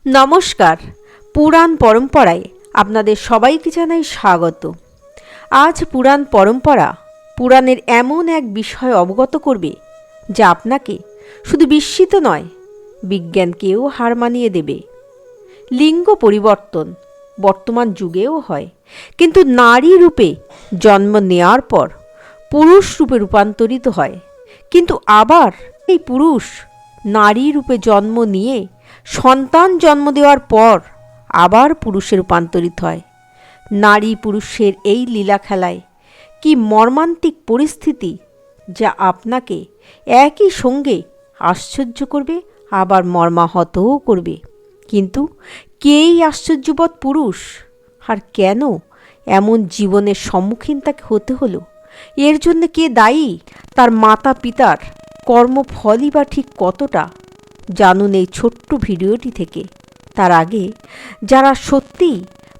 নমস্কার। পুরাণ পরম্পরায় আপনাদের সবাইকে জানাই স্বাগত। আজ পুরাণ পরম্পরা পুরাণের এমন এক বিষয় অবগত করবে যা আপনাকে শুধু বিস্মিত নয়, বিজ্ঞানকেও হার মানিয়ে দেবে। লিঙ্গ পরিবর্তন বর্তমান যুগেও হয়, কিন্তু নারী রূপে জন্ম নেওয়ার পর পুরুষ রূপে রূপান্তরিত হয়। কিন্তু আবার এই পুরুষ নারী রূপে জন্ম নিয়ে সন্তান জন্ম দেওয়ার পর আবার পুরুষে রূপান্তরিত হয়। নারী পুরুষের এই লীলা খেলায় কি মর্মান্তিক পরিস্থিতি, যা আপনাকে একই সঙ্গে আশ্চর্য করবে আবার মর্মাহতও করবে। কিন্তু কেই আশ্চর্যবৎ পুরুষ, আর কেন এমন জীবনের সম্মুখীন তাকে হতে হলো? এর জন্য কে দায়ী? তার মাতা পিতার কর্মফলই বা ঠিক কতটা? জানুন এই ছোট্ট ভিডিওটি থেকে। তার আগে যারা সত্যিই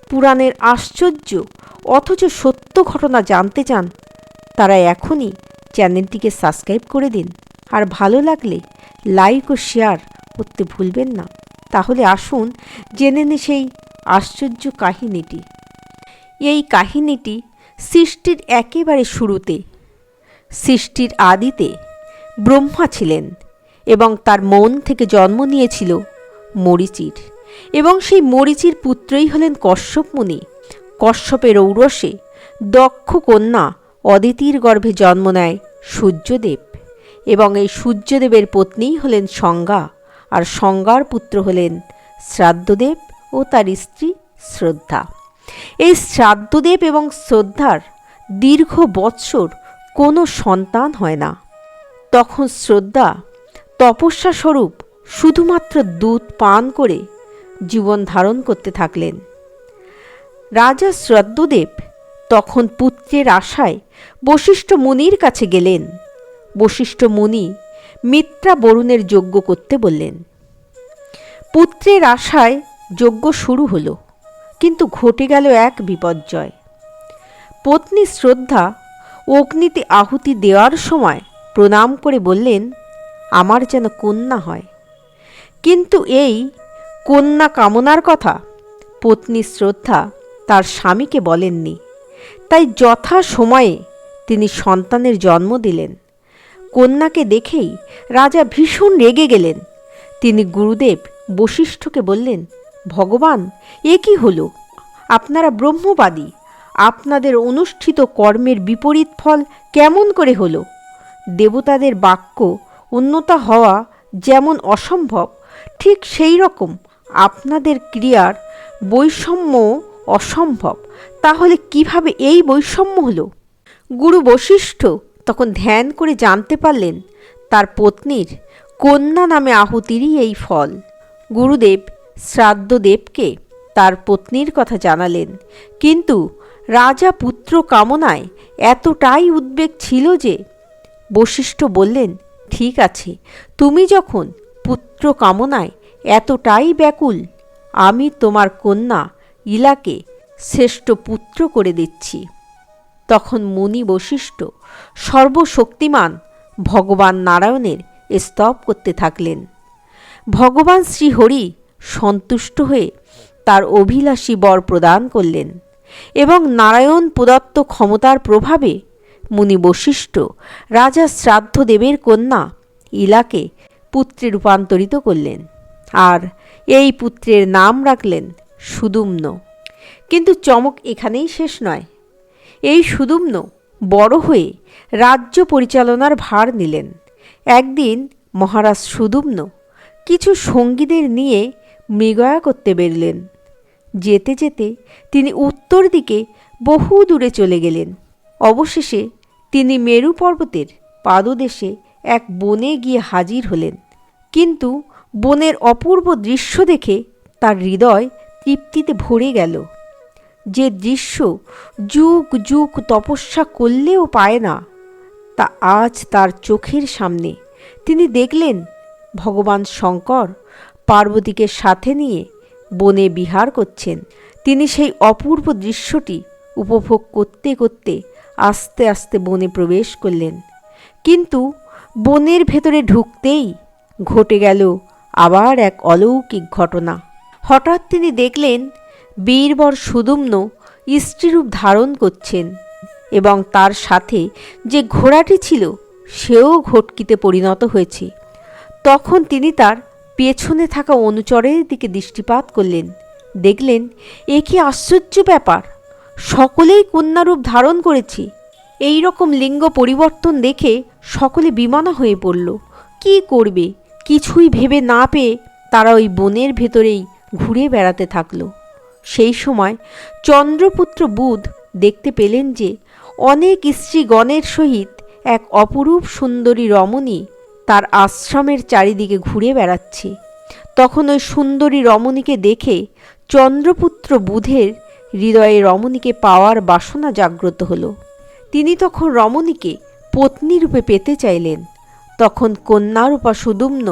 পুরাণের আশ্চর্য অথচ সত্য ঘটনা জানতে চান, তারা এখনই চ্যানেলটিকে সাবস্ক্রাইব করে দিন, আর ভালো লাগলে লাইক ও শেয়ার করতে ভুলবেন না। তাহলে আসুন জেনে নিই সেই আশ্চর্য কাহিনীটি। এই কাহিনীটি সৃষ্টির একেবারে শুরুতে। সৃষ্টির আদিতে ব্রহ্মা ছিলেন এবং তার মন থেকে জন্ম নিয়েছিল মরীচির, এবং সেই মরীচির পুত্রই হলেন কশ্যপ মুনি। কশ্যপের ঔরসে দক্ষ কন্যা অদিতির গর্ভে জন্ম নেয় সূর্যদেব, এবং এই সূর্যদেবের পত্নীই হলেন সঙ্গা, আর সঙ্গার পুত্র হলেন শ্রাদ্ধদেব ও তার স্ত্রী শ্রদ্ধা। এই শ্রাদ্ধদেব এবং শ্রদ্ধার দীর্ঘ বৎসর কোনো সন্তান হয় না। তখন শ্রদ্ধা তপস্যা স্বরূপ শুধুমাত্র দুধ পান করে জীবন ধারণ করতে থাকলেন। রাজা শ্রাদ্ধদেব তখন পুত্রের আশায় বশিষ্ঠ মুনির কাছে গেলেন। বশিষ্ঠ মুনি মিত্রা বরুণের যজ্ঞ করতে বললেন। পুত্রের আশায় যজ্ঞ শুরু হলো, কিন্তু ঘটে গেল এক বিপর্যয়। পত্নী শ্রদ্ধা অগ্নিতে আহুতি দেওয়ার সময় প্রণাম করে বললেন, আমার যেন কন্যা হয়। কিন্তু এই কন্যা কামনার কথা পত্নী শ্রদ্ধা তার স্বামীকে বলেননি। তাই যথা সময়ে তিনি সন্তানের জন্ম দিলেন। কন্যাকে দেখেই রাজা ভীষণ রেগে গেলেন। তিনি গুরুদেব বশিষ্ঠকে বললেন, ভগবান, এ কি হলো? আপনারা ব্রহ্মবাদী, আপনাদের অনুষ্ঠিত কর্মের বিপরীত ফল কেমন করে হলো? দেবতাদের বাক্য উন্নতা হওয়া যেমন অসম্ভব, ঠিক সেই রকম আপনাদের ক্রিয়ার বৈষম্য অসম্ভব। তাহলে কিভাবে এই বৈষম্য হলো? গুরু বশিষ্ঠ তখন ধ্যান করে জানতে পারলেন তার পত্নীর কন্যা নামে আহুতিরই এই ফল। গুরুদেব শ্রাদ্ধদেবকে তার পত্নীর কথা জানালেন, কিন্তু রাজা পুত্র কামনায় এতটাই উদ্বেগ ছিল যে বশিষ্ঠ বললেন, ঠিক আছে, তুমি যখন পুত্র কামনায় এতটাই ব্যাকুল, আমি তোমার কন্যা ইলাকে শ্রেষ্ঠ পুত্র করে দিচ্ছি। তখন মুনি বশিষ্ঠ সর্বশক্তিমান ভগবান নারায়ণের স্তব করতে থাকলেন। ভগবান শ্রীহরি সন্তুষ্ট হয়ে তার অভিলাষী বর প্রদান করলেন, এবং নারায়ণ প্রদত্ত ক্ষমতার প্রভাবে মুনি বশিষ্ঠ রাজা শ্রাদ্ধদেবের কন্যা ইলাকে পুত্রে রূপান্তরিত করলেন, আর এই পুত্রের নাম রাখলেন সুদুম্ন। কিন্তু চমক এখানেই শেষ নয়। এই সুদুম্ন বড় হয়ে রাজ্য পরিচালনার ভার নিলেন। একদিন মহারাজ সুদুম্ন কিছু সঙ্গীদের নিয়ে মৃগয়া করতে বেরলেন। যেতে যেতে তিনি উত্তর দিকে বহু দূরে চলে গেলেন। অবশেষে তিনি মেরু পর্বতের পাদদেশে এক বনে গিয়ে হাজির হলেন। কিন্তু বনের অপূর্ব দৃশ্য দেখে তার হৃদয় তৃপ্তিতে ভরে গেল। যে দৃশ্য যুগ যুগ তপস্যা করলেও পায় না, তা আজ তার চোখের সামনে। তিনি দেখলেন ভগবান শঙ্কর পার্বতীকে সাথে নিয়ে বনে বিহার করছেন। তিনি সেই অপূর্ব দৃশ্যটি উপভোগ করতে করতে আস্তে আস্তে বনে প্রবেশ করলেন। কিন্তু বনের ভেতরে ঢুকতেই ঘটে গেল আবার এক অলৌকিক ঘটনা। হঠাৎ তিনি দেখলেন বীরবর সুদুম্ন স্ত্রীরূপ ধারণ করছেন এবং তার সাথে যে ঘোড়াটি ছিল সেও ঘটকিতে পরিণত হয়েছে। তখন তিনি তার পেছনে থাকা অনুচরের দিকে দৃষ্টিপাত করলেন। দেখলেন এ কি আশ্চর্য ব্যাপার, সকলেই কন্যারূপ ধারণ করেছে। এই রকম লিঙ্গ পরিবর্তন দেখে সকলে বিমনা হয়ে পড়ল। কি করবে কিছুই ভেবে না পেয়ে তারা ওই বনের ভেতরেই ঘুরে বেড়াতে থাকল। সেই সময় চন্দ্রপুত্র বুধ দেখতে পেলেন যে অনেক স্ত্রীগণের সহিত এক অপরূপ সুন্দরী রমণী তার আশ্রমের চারিদিকে ঘুরে বেড়াচ্ছে। তখন ওই সুন্দরী রমণীকে দেখে চন্দ্রপুত্র বুধের হৃদয়ে রমণীকে পাওয়ার বাসনা জাগ্রত হল। তিনি তখন রমণীকে পত্নীরূপে পেতে চাইলেন। তখন কন্যারূপা সুদুম্ন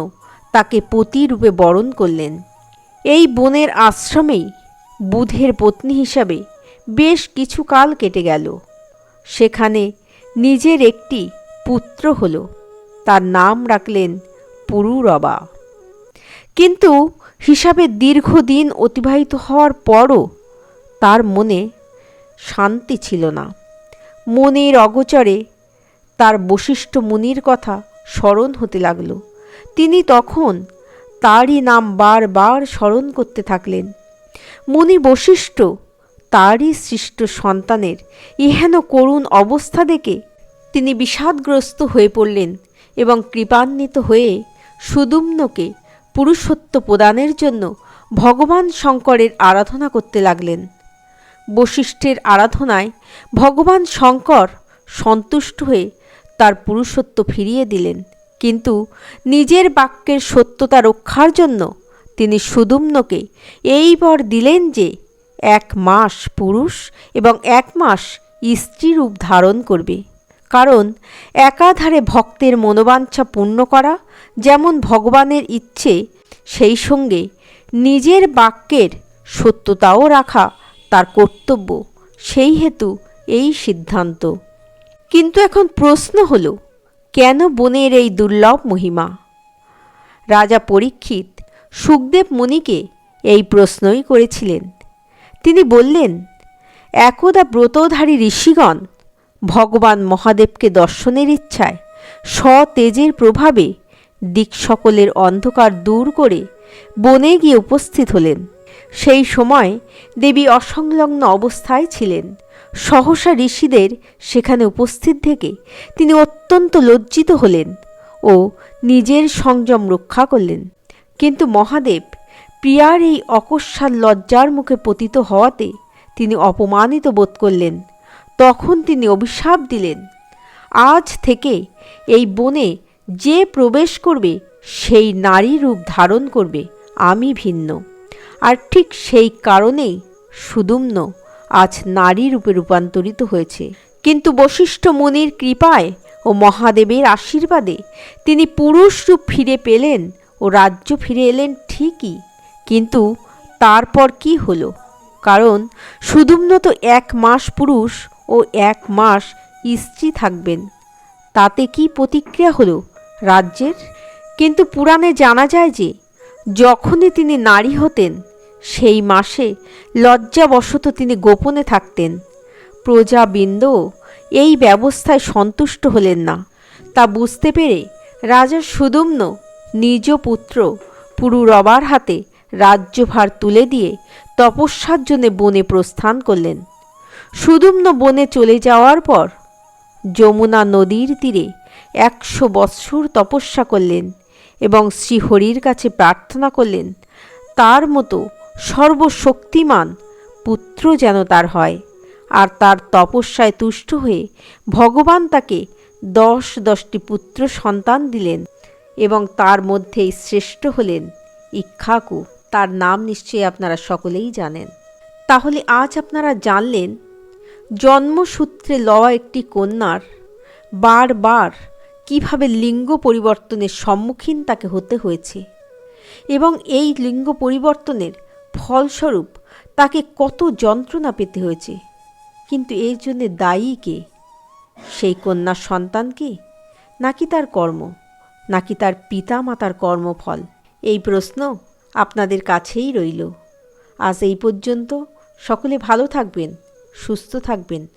তাকে পতিরূপে বরণ করলেন। এই বনের আশ্রমেই বুধের পত্নী হিসাবে বেশ কিছুকাল কেটে গেল। সেখানে নিজের একটি পুত্র হল, তার নাম রাখলেন পুরুরবা। কিন্তু হিসাবে দীর্ঘদিন অতিবাহিত হওয়ার পরও তার মনে শান্তি ছিল না। মনের অগোচরে তার বশিষ্ঠ মুনির কথা স্মরণ হতে লাগল। তিনি তখন তারই নাম বারবার স্মরণ করতে থাকলেন। মুনি বশিষ্ঠ তারই সৃষ্ট সন্তানের ইহেন করুণ অবস্থা দেখে তিনি বিষাদগ্রস্ত হয়ে পড়লেন এবং কৃপান্বিত হয়ে সুদুম্নকে পুরুষত্ব প্রদানের জন্য ভগবান শঙ্করের আরাধনা করতে লাগলেন। বশিষ্ঠের আরাধনায় ভগবান শঙ্কর সন্তুষ্ট হয়ে তার পুরুষত্ব ফিরিয়ে দিলেন, কিন্তু নিজের বাক্যের সত্যতা রক্ষার জন্য তিনি সুদুম্নকে এই বর দিলেন যে 1 মাস পুরুষ এবং 1 মাস স্ত্রী রূপ ধারণ করবে। কারণ একাধারে ভক্তের মনোবাঞ্ছা পূর্ণ করা যেমন ভগবানের ইচ্ছে, সেই সঙ্গে নিজের বাক্যের সত্যতাও রাখা তার কর্তব্য। সেই হেতু এই সিদ্ধান্ত। কিন্তু এখন প্রশ্ন হল, কেন বনের এই দুর্লভ মহিমা? রাজা পরীক্ষিত সুখদেব মুনিকে এই প্রশ্নই করেছিলেন। তিনি বললেন, একদা ব্রতধারী ঋষিগণ ভগবান মহাদেবকে দর্শনের ইচ্ছায় সতেজের প্রভাবে দিক সকলের অন্ধকার দূর করে বনে গিয়ে উপস্থিত হলেন। সেই সময় দেবী অসংলগ্ন অবস্থায় ছিলেন। সহসা ঋষিদের সেখানে উপস্থিত থেকে তিনি অত্যন্ত লজ্জিত হলেন ও নিজের সংযম রক্ষা করলেন। কিন্তু মহাদেব প্রিয়ার এই অকস্মাৎ লজ্জার মুখে পতিত হওয়াতে তিনি অপমানিত বোধ করলেন। তখন তিনি অভিশাপ দিলেন, আজ থেকে এই বনে যে প্রবেশ করবে সেই নারী রূপ ধারণ করবে, আমি ভিন্ন। আর ঠিক সেই কারণেই সুদুম্ন আজ নারী রূপে রূপান্তরিত হয়েছে। কিন্তু বশিষ্ঠ মুনির কৃপায় ও মহাদেবের আশীর্বাদে তিনি পুরুষ রূপ ফিরে পেলেন ও রাজ্য ফিরে এলেন ঠিকই, কিন্তু তারপর কি হলো? কারণ সুদুম্ন তো 1 মাস পুরুষ ও 1 মাস স্ত্রী থাকবেন, তাতে কি প্রতিক্রিয়া হলো রাজ্যের? কিন্তু পুরাণে জানা যায় যে যখনই তিনি নারী হতেন সেই মাসে লজ্জাবশত তিনি গোপনে থাকতেন। প্রজাবৃন্দ এই ব্যবস্থায় সন্তুষ্ট হলেন না। তা বুঝতে পেরে রাজা সুদুম্ন নিজ পুত্র পুরুরবার হাতে রাজ্যভার তুলে দিয়ে তপস্যার জন্য বনে প্রস্থান করলেন। সুদুম্ন বনে চলে যাওয়ার পর যমুনা নদীর তীরে 100 বৎসর তপস্যা করলেন এবং শ্রীহরির কাছে প্রার্থনা করলেন তার মতো সর্বশক্তিমান পুত্র যেন তার হয়। আর তার তপস্যায় তুষ্ট হয়ে ভগবান তাকে 10টি পুত্র সন্তান দিলেন এবং তার মধ্যেই শ্রেষ্ঠ হলেন ইক্ষ্বাকু। তার নাম নিশ্চয়ই আপনারা সকলেই জানেন। তাহলে আজ আপনারা জানলেন জন্মসূত্রে লওয়া একটি কন্যার বারবার কিভাবে লিঙ্গ পরিবর্তনের সম্মুখীন তাকে হতে হয়েছে এবং এই লিঙ্গ পরিবর্তনের ফলস্বরূপ তাকে কত যন্ত্রণা পেতে হয়েছে। কিন্তু এর জন্য দায়ী কে? সেই কন্যার সন্তান কে, নাকি তার কর্ম, নাকি তার পিতা মাতার কর্মফল? এই প্রশ্ন আপনাদের কাছেই রইল। আজ এই পর্যন্ত। সকলে ভালো থাকবেন, সুস্থ থাকবেন।